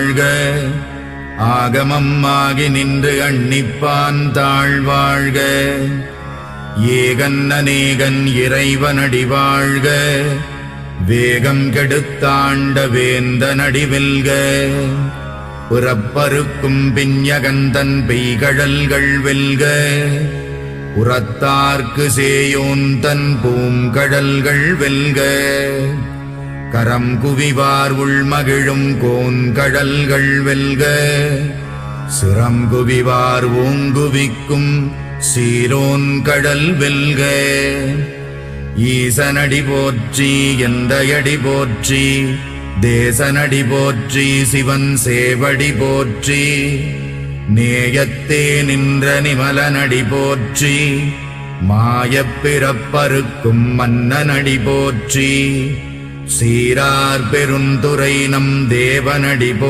வாழ்க. ஆகமம் ஆகி நின்று அன்னிப்பான் தாழ்வாழ்க. ஏகன் அநேகன் இறைவனடி வாழ்க. வேகம் கெடுத்தாண்ட வேந்தனடி வெல்க. புறப்பருக்கும் பிஞகந்தன் பெய்கழல்கள் வெல்க. உரத்தார்க்கு சேயோன் தன் பூங்கடல்கள் வெல்க. கரம் குவிவார் உள்மகிழும் கோன்கடல்கள் வெல்க. சிரம் குவிவார் ஓங்குவிக்கும் சீரோன் கடல் வெல்க. ஈசனடி போற்றி எந்தையடி போற்றி. தேசனடி போற்றி சிவன் சேவடி போற்றி. நேயத்தே நின்ற நிமலனடி போற்றி. மாயப் பிறப்பறுக்கும் மன்னனடி போற்றி. சீரார் பெருந்துரை நம் தேவனடி போற்றி.